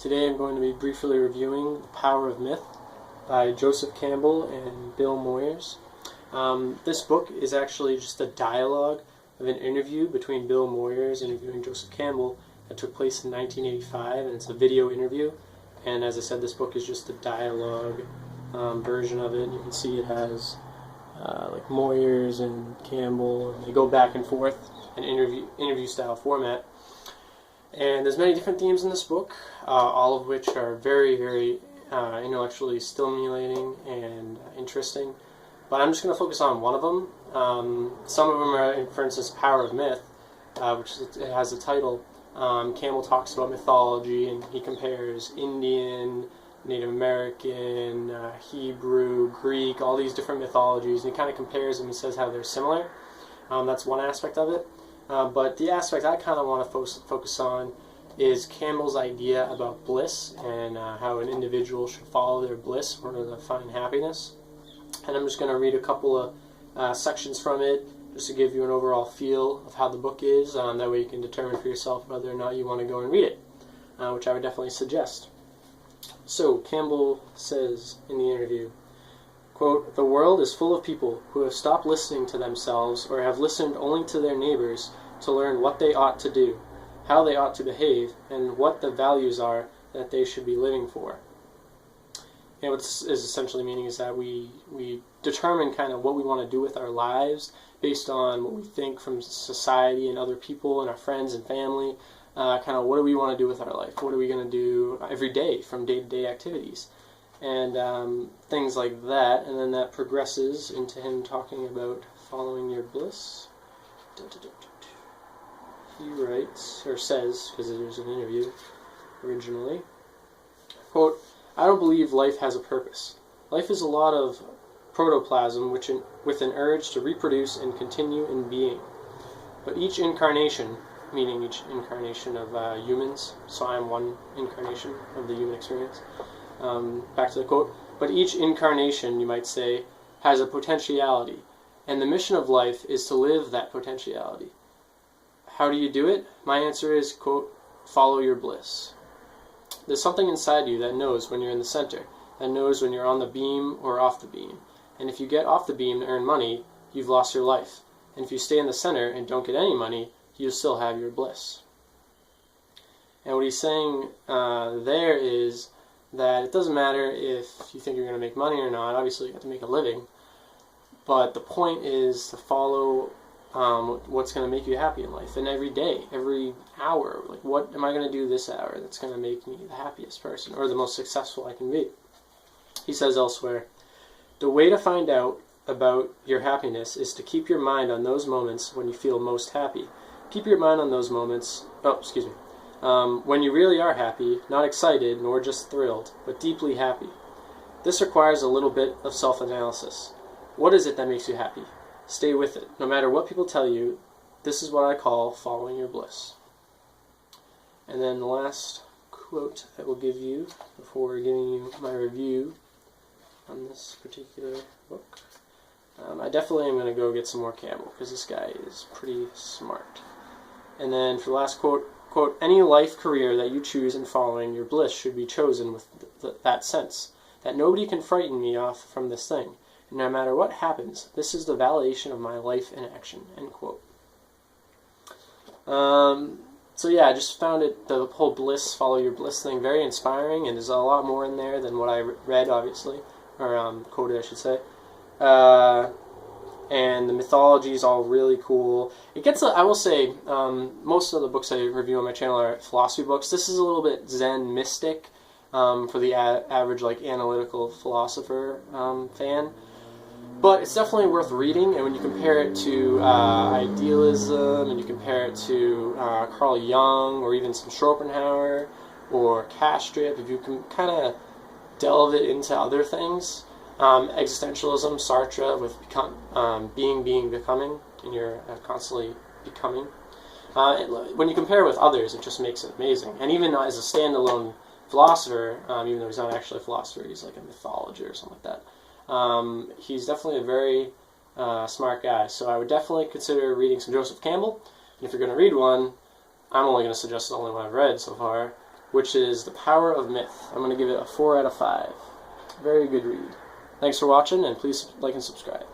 Today I'm going to be briefly reviewing The Power of Myth by Joseph Campbell and Bill Moyers. This book is actually just a dialogue of an interview between Bill Moyers interviewing Joseph Campbell that took place in 1985, and it's a video interview. And as I said, this book is just a dialogue version of it. You can see it has like Moyers and Campbell, and they go back and forth in interview style format. And there's many different themes in this book, all of which are very, very intellectually stimulating and interesting. But I'm just going to focus on one of them. Some of them are, for instance, Power of Myth, which it has a title. Campbell talks about mythology, and he compares Indian, Native American, Hebrew, Greek, all these different mythologies, and he kind of compares them and says how they're similar. That's one aspect of it. But the aspect I kind of want to focus on is Campbell's idea about bliss and how an individual should follow their bliss in order to find happiness. And I'm just going to read a couple of sections from it just to give you an overall feel of how the book is. That way you can determine for yourself whether or not you want to go and read it, which I would definitely suggest. So Campbell says in the interview, quote, "The world is full of people who have stopped listening to themselves or have listened only to their neighbors to learn what they ought to do, how they ought to behave, and what the values are that they should be living for." And what this is essentially meaning is that we determine kind of what we want to do with our lives based on what we think from society and other people and our friends and family. Kind of what do we want to do with our life? What are we going to do every day from day-to-day activities? And things like that, and then that progresses into him talking about following your bliss. He writes, or says, because there's an interview originally, quote, "I don't believe life has a purpose. Life is a lot of protoplasm with an urge to reproduce and continue in being. But each incarnation," meaning each incarnation of humans, so I am one incarnation of the human experience. Back to the quote, "But each incarnation, you might say, has a potentiality, and the mission of life is to live that potentiality. How do you do it? My answer is, quote, follow your bliss. There's something inside you that knows when you're in the center, that knows when you're on the beam or off the beam. And if you get off the beam to earn money, you've lost your life. And if you stay in the center and don't get any money, you still have your bliss." And what he's saying there is that it doesn't matter if you think you're going to make money or not. Obviously, you have to make a living. But the point is to follow what's going to make you happy in life. And every day, every hour, like, what am I going to do this hour that's going to make me the happiest person or the most successful I can be? He says elsewhere, "The way to find out about your happiness is to keep your mind on those moments when you feel most happy. Keep your mind on those moments, when you really are happy, not excited nor just thrilled, but deeply happy. This requires a little bit of self-analysis. What is it that makes you happy? Stay with it. No matter what people tell you, this is what I call following your bliss." And then the last quote I will give you before giving you my review on this particular book. I definitely am going to go get some more Campbell because this guy is pretty smart. And then for the last quote, "Any life career that you choose in following your bliss should be chosen with that sense, that nobody can frighten me off from this thing. And no matter what happens, this is the validation of my life in action," end quote. So yeah, I just found the whole bliss, follow your bliss thing very inspiring, and there's a lot more in there than what I read, obviously, or quoted, I should say. And the mythology is all really cool. It gets, I will say, most of the books I review on my channel are philosophy books. This is a little bit Zen mystic for the average like analytical philosopher fan. But it's definitely worth reading, and when you compare it to idealism, and you compare it to Carl Jung, or even some Schopenhauer, or Castrip, if you can kind of delve it into other things, existentialism, Sartre, with being, becoming, and you're constantly becoming. When you compare it with others, it just makes it amazing. And even as a standalone philosopher, even though he's not actually a philosopher, he's like a mythologist or something like that. He's definitely a very smart guy. So I would definitely consider reading some Joseph Campbell. And if you're going to read one, I'm only going to suggest the only one I've read so far, which is The Power of Myth. I'm going to give it a 4 out of 5. Very good read. Thanks for watching, and please like and subscribe.